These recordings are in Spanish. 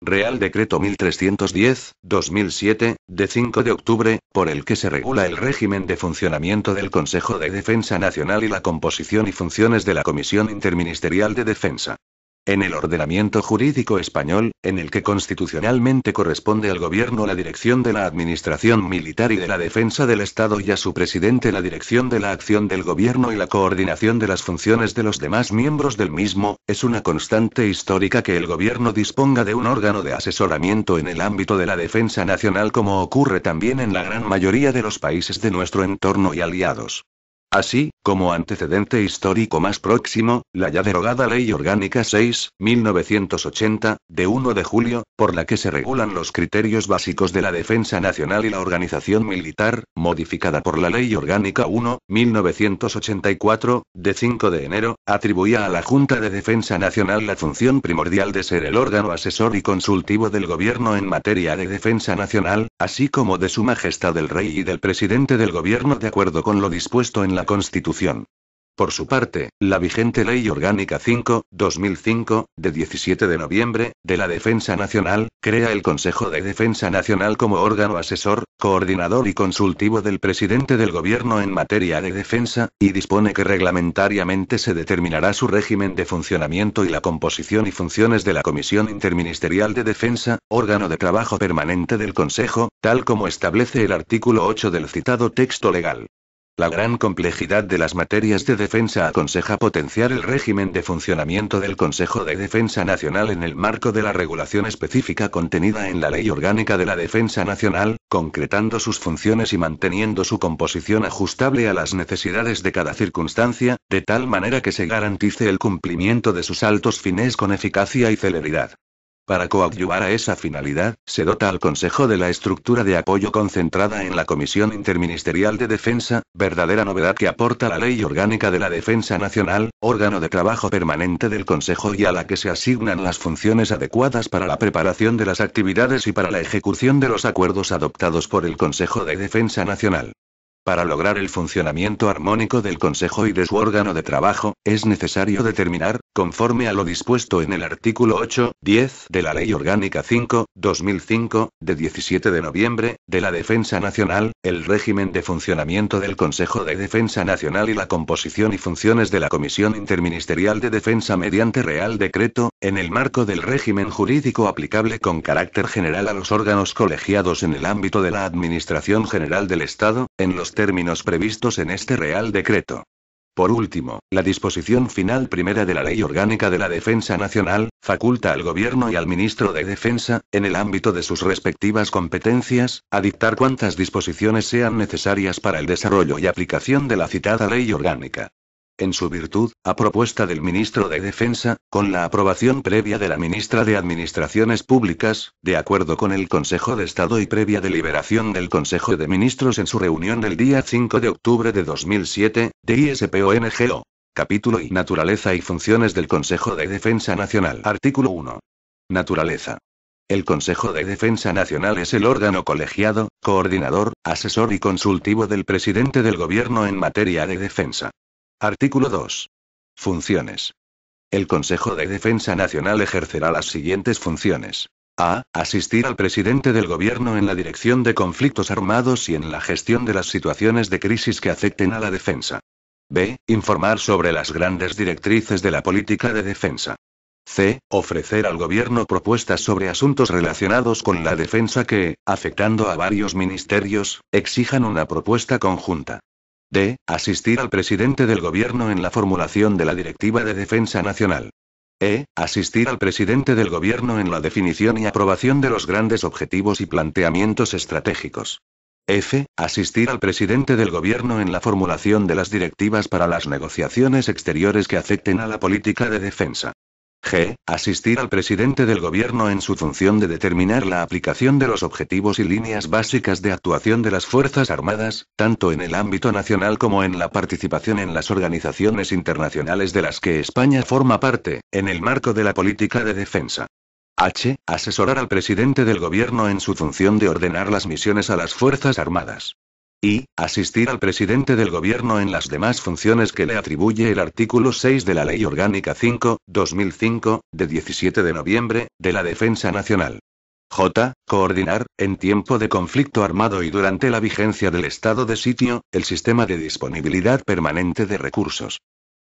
Real Decreto 1310/2007, de 5 de octubre, por el que se regula el régimen de funcionamiento del Consejo de Defensa Nacional y la composición y funciones de la Comisión Interministerial de Defensa. En el ordenamiento jurídico español, en el que constitucionalmente corresponde al Gobierno la dirección de la Administración Militar y de la Defensa del Estado y a su presidente la dirección de la acción del Gobierno y la coordinación de las funciones de los demás miembros del mismo, es una constante histórica que el Gobierno disponga de un órgano de asesoramiento en el ámbito de la defensa nacional, como ocurre también en la gran mayoría de los países de nuestro entorno y aliados. Así, como antecedente histórico más próximo, la ya derogada Ley Orgánica 6/1980, de 1 de julio, por la que se regulan los criterios básicos de la defensa nacional y la organización militar, modificada por la Ley Orgánica 1/1984, de 5 de enero, atribuía a la Junta de Defensa Nacional la función primordial de ser el órgano asesor y consultivo del Gobierno en materia de defensa nacional, así como de Su Majestad el Rey y del Presidente del Gobierno, de acuerdo con lo dispuesto en la Constitución. Por su parte, la vigente Ley Orgánica 5/2005, de 17 de noviembre, de la Defensa Nacional, crea el Consejo de Defensa Nacional como órgano asesor, coordinador y consultivo del Presidente del Gobierno en materia de defensa, y dispone que reglamentariamente se determinará su régimen de funcionamiento y la composición y funciones de la Comisión Interministerial de Defensa, órgano de trabajo permanente del Consejo, tal como establece el artículo 8 del citado texto legal. La gran complejidad de las materias de defensa aconseja potenciar el régimen de funcionamiento del Consejo de Defensa Nacional en el marco de la regulación específica contenida en la Ley Orgánica de la Defensa Nacional, concretando sus funciones y manteniendo su composición ajustable a las necesidades de cada circunstancia, de tal manera que se garantice el cumplimiento de sus altos fines con eficacia y celeridad. Para coadyuvar a esa finalidad, se dota al Consejo de la estructura de apoyo concentrada en la Comisión Interministerial de Defensa, verdadera novedad que aporta la Ley Orgánica de la Defensa Nacional, órgano de trabajo permanente del Consejo y a la que se asignan las funciones adecuadas para la preparación de las actividades y para la ejecución de los acuerdos adoptados por el Consejo de Defensa Nacional. Para lograr el funcionamiento armónico del Consejo y de su órgano de trabajo, es necesario determinar, conforme a lo dispuesto en el artículo 8-10 de la Ley Orgánica 5/2005, de 17 de noviembre, de la Defensa Nacional, el régimen de funcionamiento del Consejo de Defensa Nacional y la composición y funciones de la Comisión Interministerial de Defensa mediante Real Decreto, en el marco del régimen jurídico aplicable con carácter general a los órganos colegiados en el ámbito de la Administración General del Estado, en los términos previstos en este Real Decreto. Por último, la disposición final primera de la Ley Orgánica de la Defensa Nacional, faculta al Gobierno y al Ministro de Defensa, en el ámbito de sus respectivas competencias, a dictar cuantas disposiciones sean necesarias para el desarrollo y aplicación de la citada Ley Orgánica. En su virtud, a propuesta del Ministro de Defensa, con la aprobación previa de la Ministra de Administraciones Públicas, de acuerdo con el Consejo de Estado y previa deliberación del Consejo de Ministros en su reunión del día 5 de octubre de 2007, de ISPONGO. Capítulo I. Naturaleza y funciones del Consejo de Defensa Nacional. Artículo 1. Naturaleza. El Consejo de Defensa Nacional es el órgano colegiado, coordinador, asesor y consultivo del presidente del Gobierno en materia de defensa. Artículo 2. Funciones. El Consejo de Defensa Nacional ejercerá las siguientes funciones. A. Asistir al presidente del Gobierno en la dirección de conflictos armados y en la gestión de las situaciones de crisis que afecten a la defensa. B. Informar sobre las grandes directrices de la política de defensa. C. Ofrecer al Gobierno propuestas sobre asuntos relacionados con la defensa que, afectando a varios ministerios, exijan una propuesta conjunta. D. Asistir al presidente del Gobierno en la formulación de la Directiva de Defensa Nacional. E. Asistir al presidente del Gobierno en la definición y aprobación de los grandes objetivos y planteamientos estratégicos. F. Asistir al presidente del Gobierno en la formulación de las directivas para las negociaciones exteriores que afecten a la política de defensa. G. Asistir al presidente del Gobierno en su función de determinar la aplicación de los objetivos y líneas básicas de actuación de las Fuerzas Armadas, tanto en el ámbito nacional como en la participación en las organizaciones internacionales de las que España forma parte, en el marco de la política de defensa. H. Asesorar al presidente del Gobierno en su función de ordenar las misiones a las Fuerzas Armadas. Y, asistir al presidente del gobierno en las demás funciones que le atribuye el artículo 6 de la Ley Orgánica 5/2005, de 17 de noviembre, de la Defensa Nacional. J. Coordinar, en tiempo de conflicto armado y durante la vigencia del estado de sitio, el sistema de disponibilidad permanente de recursos.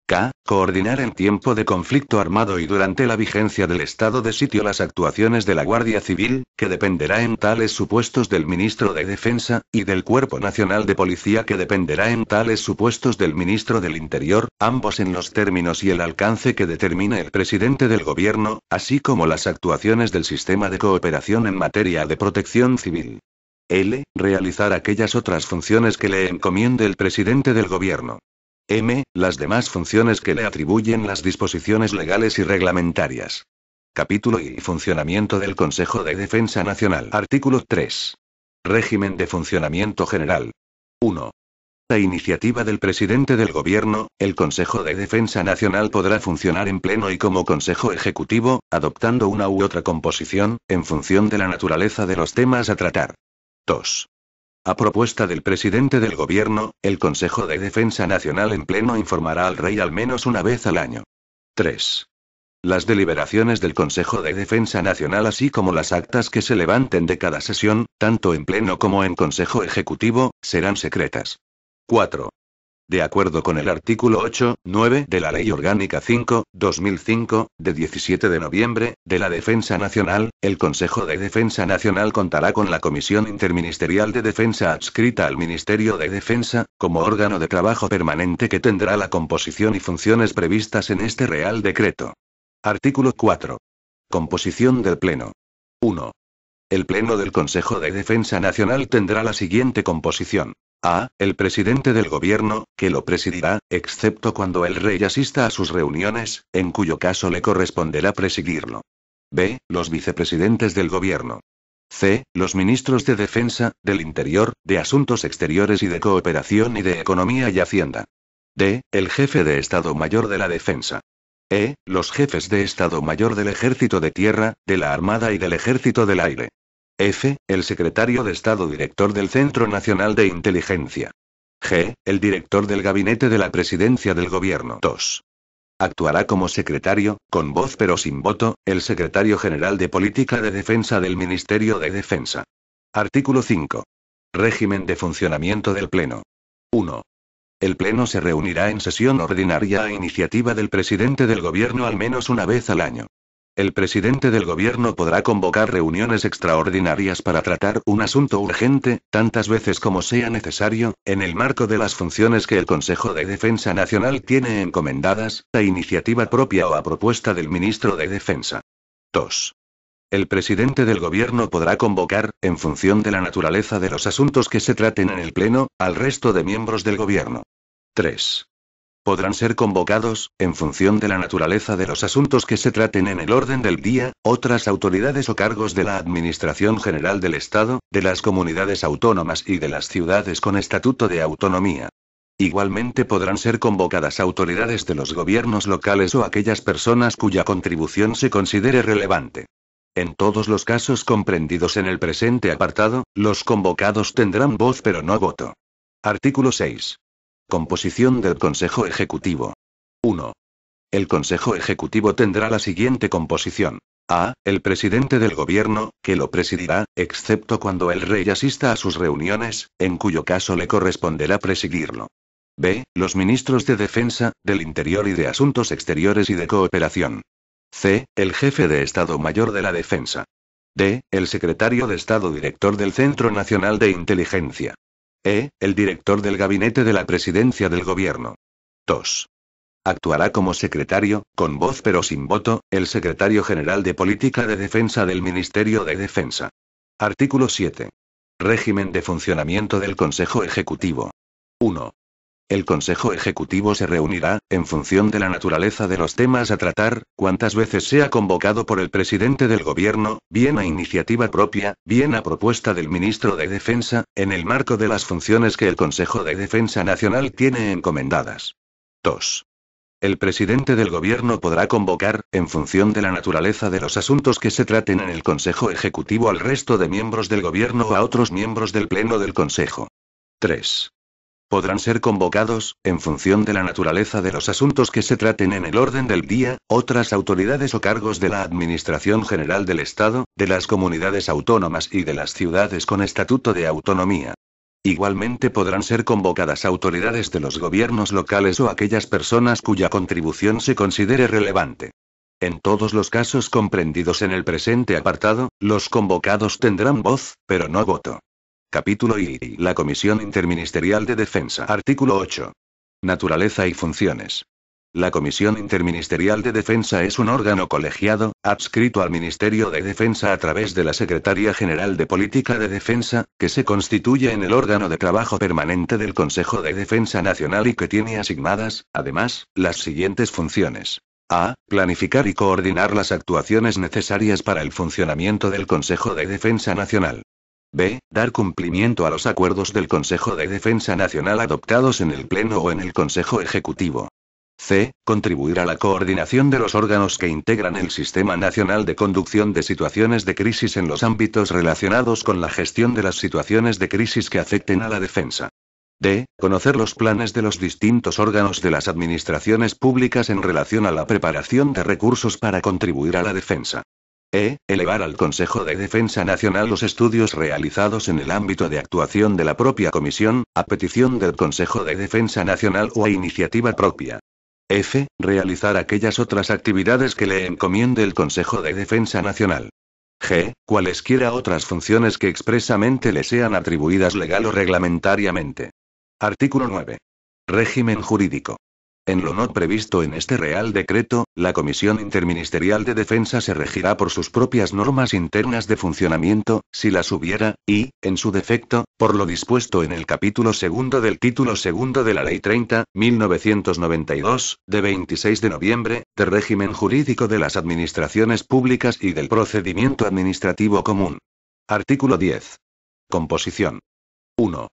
K. Coordinar en tiempo de conflicto armado y durante la vigencia del estado de sitio las actuaciones de la Guardia Civil, que dependerá en tales supuestos del Ministro de Defensa, y del Cuerpo Nacional de Policía que dependerá en tales supuestos del Ministro del Interior, ambos en los términos y el alcance que determine el presidente del Gobierno, así como las actuaciones del sistema de cooperación en materia de protección civil. L. Realizar aquellas otras funciones que le encomiende el presidente del Gobierno. M. Las demás funciones que le atribuyen las disposiciones legales y reglamentarias. Capítulo y funcionamiento del Consejo de Defensa Nacional. Artículo 3. Régimen de funcionamiento general. 1. A iniciativa del presidente del Gobierno, el Consejo de Defensa Nacional podrá funcionar en pleno y como Consejo Ejecutivo, adoptando una u otra composición, en función de la naturaleza de los temas a tratar. 2. A propuesta del presidente del Gobierno, el Consejo de Defensa Nacional en pleno informará al Rey al menos una vez al año. 3. Las deliberaciones del Consejo de Defensa Nacional así como las actas que se levanten de cada sesión, tanto en pleno como en Consejo Ejecutivo, serán secretas. 4. De acuerdo con el artículo 8.9 de la Ley Orgánica 5/2005, de 17 de noviembre, de la Defensa Nacional, el Consejo de Defensa Nacional contará con la Comisión Interministerial de Defensa adscrita al Ministerio de Defensa, como órgano de trabajo permanente que tendrá la composición y funciones previstas en este Real Decreto. Artículo 4. Composición del Pleno. 1. El Pleno del Consejo de Defensa Nacional tendrá la siguiente composición. A. El presidente del Gobierno, que lo presidirá, excepto cuando el Rey asista a sus reuniones, en cuyo caso le corresponderá presidirlo. B. Los vicepresidentes del Gobierno. C. Los ministros de Defensa, del Interior, de Asuntos Exteriores y de Cooperación y de Economía y Hacienda. D. El jefe de Estado Mayor de la Defensa. E. Los jefes de Estado Mayor del Ejército de Tierra, de la Armada y del Ejército del Aire. F. El secretario de Estado Director del Centro Nacional de Inteligencia. G. El director del Gabinete de la Presidencia del Gobierno. 2. Actuará como secretario, con voz pero sin voto, el secretario general de Política de Defensa del Ministerio de Defensa. Artículo 5. Régimen de funcionamiento del Pleno. 1. El Pleno se reunirá en sesión ordinaria a iniciativa del presidente del Gobierno al menos una vez al año. El presidente del Gobierno podrá convocar reuniones extraordinarias para tratar un asunto urgente, tantas veces como sea necesario, en el marco de las funciones que el Consejo de Defensa Nacional tiene encomendadas, a iniciativa propia o a propuesta del ministro de Defensa. 2. El presidente del Gobierno podrá convocar, en función de la naturaleza de los asuntos que se traten en el Pleno, al resto de miembros del Gobierno. 3. Podrán ser convocados, en función de la naturaleza de los asuntos que se traten en el orden del día, otras autoridades o cargos de la Administración General del Estado, de las comunidades autónomas y de las ciudades con estatuto de autonomía. Igualmente podrán ser convocadas autoridades de los gobiernos locales o aquellas personas cuya contribución se considere relevante. En todos los casos comprendidos en el presente apartado, los convocados tendrán voz pero no voto. Artículo 6. Composición del Consejo Ejecutivo. 1. El Consejo Ejecutivo tendrá la siguiente composición. A. El presidente del Gobierno, que lo presidirá, excepto cuando el Rey asista a sus reuniones, en cuyo caso le corresponderá presidirlo. B. Los ministros de Defensa, del Interior y de Asuntos Exteriores y de Cooperación. C. El jefe de Estado Mayor de la Defensa. D. El secretario de Estado Director del Centro Nacional de Inteligencia. E. El director del Gabinete de la Presidencia del Gobierno. 2. Actuará como secretario, con voz pero sin voto, el secretario general de Política de Defensa del Ministerio de Defensa. Artículo 7. Régimen de funcionamiento del Consejo Ejecutivo. 1. El Consejo Ejecutivo se reunirá, en función de la naturaleza de los temas a tratar, cuantas veces sea convocado por el presidente del Gobierno, bien a iniciativa propia, bien a propuesta del ministro de Defensa, en el marco de las funciones que el Consejo de Defensa Nacional tiene encomendadas. 2. El presidente del Gobierno podrá convocar, en función de la naturaleza de los asuntos que se traten en el Consejo Ejecutivo al resto de miembros del Gobierno o a otros miembros del Pleno del Consejo. 3. Podrán ser convocados, en función de la naturaleza de los asuntos que se traten en el orden del día, otras autoridades o cargos de la Administración General del Estado, de las comunidades autónomas y de las ciudades con estatuto de autonomía. Igualmente podrán ser convocadas autoridades de los gobiernos locales o aquellas personas cuya contribución se considere relevante. En todos los casos comprendidos en el presente apartado, los convocados tendrán voz, pero no voto. Capítulo I. La Comisión Interministerial de Defensa. Artículo 8. Naturaleza y funciones. La Comisión Interministerial de Defensa es un órgano colegiado, adscrito al Ministerio de Defensa a través de la Secretaría General de Política de Defensa, que se constituye en el órgano de trabajo permanente del Consejo de Defensa Nacional y que tiene asignadas, además, las siguientes funciones. A. Planificar y coordinar las actuaciones necesarias para el funcionamiento del Consejo de Defensa Nacional. B. Dar cumplimiento a los acuerdos del Consejo de Defensa Nacional adoptados en el Pleno o en el Consejo Ejecutivo. C. Contribuir a la coordinación de los órganos que integran el Sistema Nacional de Conducción de Situaciones de Crisis en los ámbitos relacionados con la gestión de las situaciones de crisis que afecten a la defensa. D. Conocer los planes de los distintos órganos de las administraciones públicas en relación a la preparación de recursos para contribuir a la defensa. E. Elevar al Consejo de Defensa Nacional los estudios realizados en el ámbito de actuación de la propia Comisión, a petición del Consejo de Defensa Nacional o a iniciativa propia. F. Realizar aquellas otras actividades que le encomiende el Consejo de Defensa Nacional. G. Cualesquiera otras funciones que expresamente le sean atribuidas legal o reglamentariamente. Artículo 9. Régimen jurídico. En lo no previsto en este Real Decreto, la Comisión Interministerial de Defensa se regirá por sus propias normas internas de funcionamiento, si las hubiera, y, en su defecto, por lo dispuesto en el capítulo segundo del título segundo de la Ley 30.1992, de 26 de noviembre, de régimen jurídico de las administraciones públicas y del procedimiento administrativo común. Artículo 10. Composición. 1.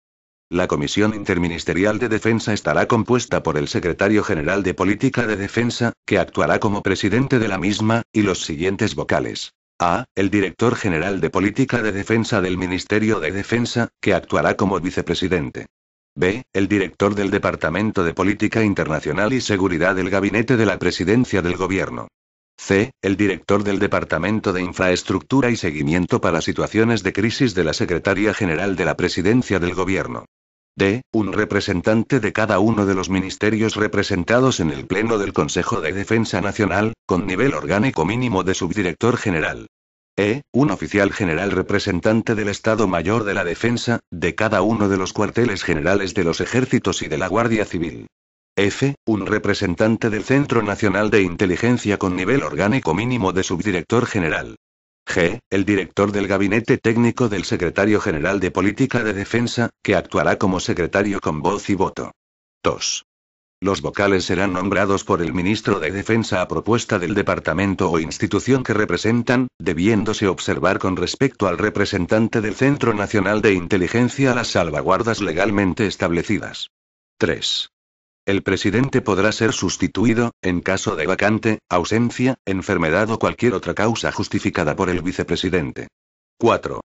La Comisión Interministerial de Defensa estará compuesta por el Secretario General de Política de Defensa, que actuará como presidente de la misma, y los siguientes vocales. A. El Director General de Política de Defensa del Ministerio de Defensa, que actuará como vicepresidente. B. El Director del Departamento de Política Internacional y Seguridad del Gabinete de la Presidencia del Gobierno. C. El Director del Departamento de Infraestructura y Seguimiento para Situaciones de Crisis de la Secretaría General de la Presidencia del Gobierno. D. Un representante de cada uno de los ministerios representados en el Pleno del Consejo de Defensa Nacional, con nivel orgánico mínimo de subdirector general. E. Un oficial general representante del Estado Mayor de la Defensa, de cada uno de los cuarteles generales de los ejércitos y de la Guardia Civil. F. Un representante del Centro Nacional de Inteligencia con nivel orgánico mínimo de subdirector general. G. El director del Gabinete Técnico del Secretario General de Política de Defensa, que actuará como secretario con voz y voto. 2. Los vocales serán nombrados por el ministro de Defensa a propuesta del departamento o institución que representan, debiéndose observar con respecto al representante del Centro Nacional de Inteligencia las salvaguardas legalmente establecidas. 3. El presidente podrá ser sustituido, en caso de vacante, ausencia, enfermedad o cualquier otra causa justificada por el vicepresidente. 4.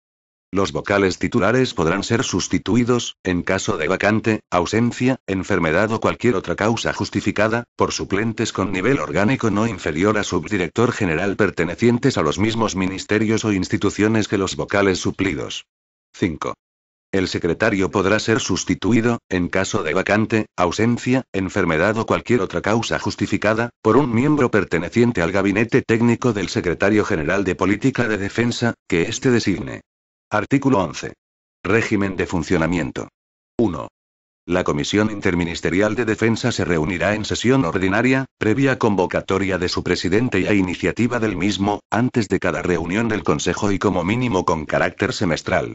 Los vocales titulares podrán ser sustituidos, en caso de vacante, ausencia, enfermedad o cualquier otra causa justificada, por suplentes con nivel orgánico no inferior a subdirector general pertenecientes a los mismos ministerios o instituciones que los vocales suplidos. 5. El secretario podrá ser sustituido, en caso de vacante, ausencia, enfermedad o cualquier otra causa justificada, por un miembro perteneciente al Gabinete Técnico del Secretario General de Política de Defensa, que éste designe. Artículo 11. Régimen de funcionamiento. 1. La Comisión Interministerial de Defensa se reunirá en sesión ordinaria, previa convocatoria de su presidente y a iniciativa del mismo, antes de cada reunión del Consejo y como mínimo con carácter semestral.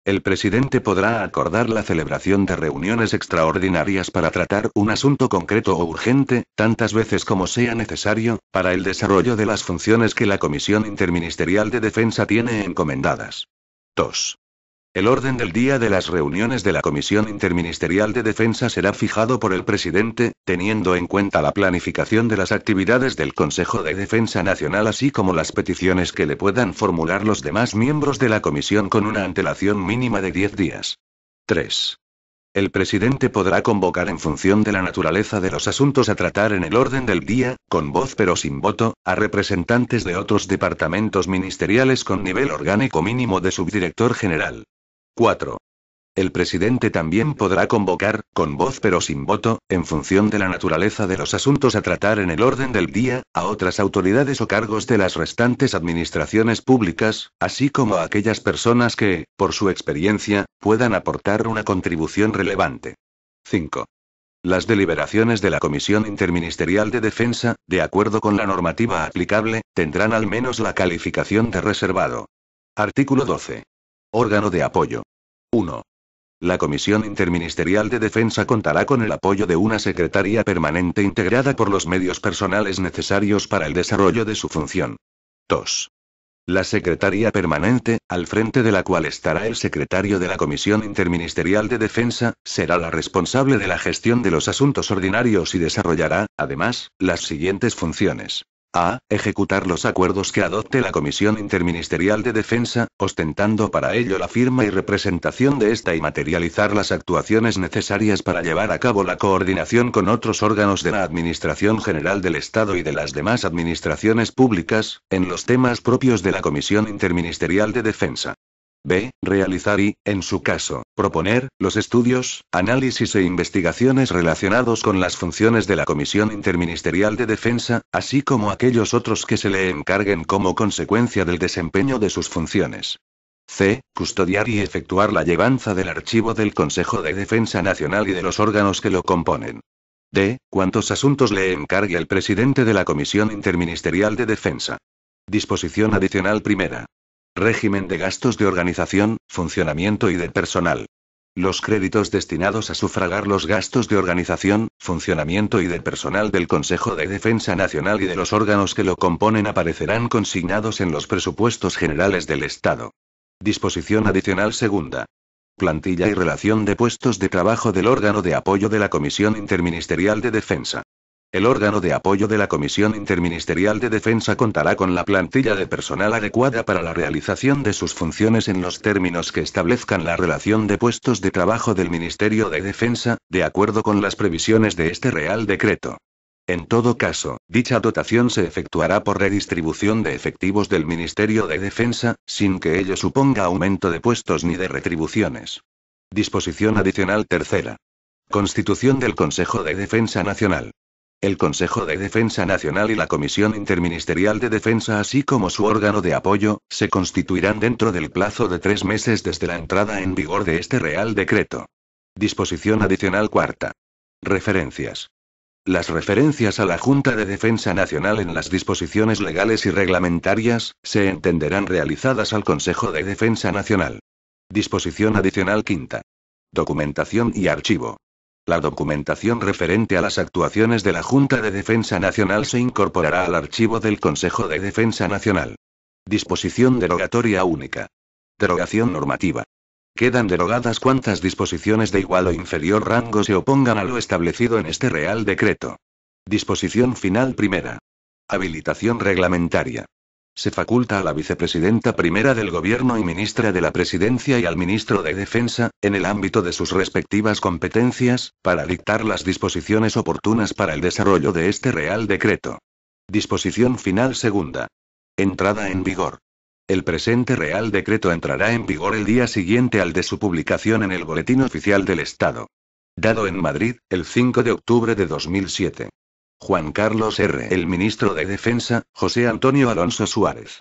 El presidente podrá acordar la celebración de reuniones extraordinarias para tratar un asunto concreto o urgente, tantas veces como sea necesario, para el desarrollo de las funciones que la Comisión Interministerial de Defensa tiene encomendadas. 2. El orden del día de las reuniones de la Comisión Interministerial de Defensa será fijado por el presidente, teniendo en cuenta la planificación de las actividades del Consejo de Defensa Nacional así como las peticiones que le puedan formular los demás miembros de la comisión con una antelación mínima de 10 días. 3. El presidente podrá convocar en función de la naturaleza de los asuntos a tratar en el orden del día, con voz pero sin voto, a representantes de otros departamentos ministeriales con nivel orgánico mínimo de subdirector general. 4. El presidente también podrá convocar, con voz pero sin voto, en función de la naturaleza de los asuntos a tratar en el orden del día, a otras autoridades o cargos de las restantes administraciones públicas, así como a aquellas personas que, por su experiencia, puedan aportar una contribución relevante. 5. Las deliberaciones de la Comisión Interministerial de Defensa, de acuerdo con la normativa aplicable, tendrán al menos la calificación de reservado. Artículo 12. Órgano de apoyo. 1. La Comisión Interministerial de Defensa contará con el apoyo de una secretaría permanente integrada por los medios personales necesarios para el desarrollo de su función. 2. La secretaría permanente, al frente de la cual estará el secretario de la Comisión Interministerial de Defensa, será la responsable de la gestión de los asuntos ordinarios y desarrollará, además, las siguientes funciones. A. Ejecutar los acuerdos que adopte la Comisión Interministerial de Defensa, ostentando para ello la firma y representación de esta y materializar las actuaciones necesarias para llevar a cabo la coordinación con otros órganos de la Administración General del Estado y de las demás administraciones públicas, en los temas propios de la Comisión Interministerial de Defensa. B. Realizar y, en su caso, proponer, los estudios, análisis e investigaciones relacionados con las funciones de la Comisión Interministerial de Defensa, así como aquellos otros que se le encarguen como consecuencia del desempeño de sus funciones. C. Custodiar y efectuar la llevanza del archivo del Consejo de Defensa Nacional y de los órganos que lo componen. D. Cuantos asuntos le encargue el presidente de la Comisión Interministerial de Defensa. Disposición adicional primera. Régimen de gastos de organización, funcionamiento y de personal. Los créditos destinados a sufragar los gastos de organización, funcionamiento y de personal del Consejo de Defensa Nacional y de los órganos que lo componen aparecerán consignados en los presupuestos generales del Estado. Disposición adicional segunda. Plantilla y relación de puestos de trabajo del órgano de apoyo de la Comisión Interministerial de Defensa. El órgano de apoyo de la Comisión Interministerial de Defensa contará con la plantilla de personal adecuada para la realización de sus funciones en los términos que establezcan la relación de puestos de trabajo del Ministerio de Defensa, de acuerdo con las previsiones de este Real Decreto. En todo caso, dicha dotación se efectuará por redistribución de efectivos del Ministerio de Defensa, sin que ello suponga aumento de puestos ni de retribuciones. Disposición adicional tercera. Constitución del Consejo de Defensa Nacional. El Consejo de Defensa Nacional y la Comisión Interministerial de Defensa, así como su órgano de apoyo, se constituirán dentro del plazo de 3 meses desde la entrada en vigor de este Real Decreto. Disposición adicional cuarta. Referencias. Las referencias a la Junta de Defensa Nacional en las disposiciones legales y reglamentarias, se entenderán realizadas al Consejo de Defensa Nacional. Disposición adicional quinta. Documentación y archivo. La documentación referente a las actuaciones de la Junta de Defensa Nacional se incorporará al archivo del Consejo de Defensa Nacional. Disposición derogatoria única. Derogación normativa. Quedan derogadas cuantas disposiciones de igual o inferior rango se opongan a lo establecido en este Real Decreto. Disposición final primera. Habilitación reglamentaria. Se faculta a la vicepresidenta primera del Gobierno y ministra de la Presidencia y al ministro de Defensa, en el ámbito de sus respectivas competencias, para dictar las disposiciones oportunas para el desarrollo de este Real Decreto. Disposición final segunda. Entrada en vigor. El presente Real Decreto entrará en vigor el día siguiente al de su publicación en el Boletín Oficial del Estado. Dado en Madrid, el 5 de octubre de 2007. Juan Carlos R. El ministro de Defensa, José Antonio Alonso Suárez.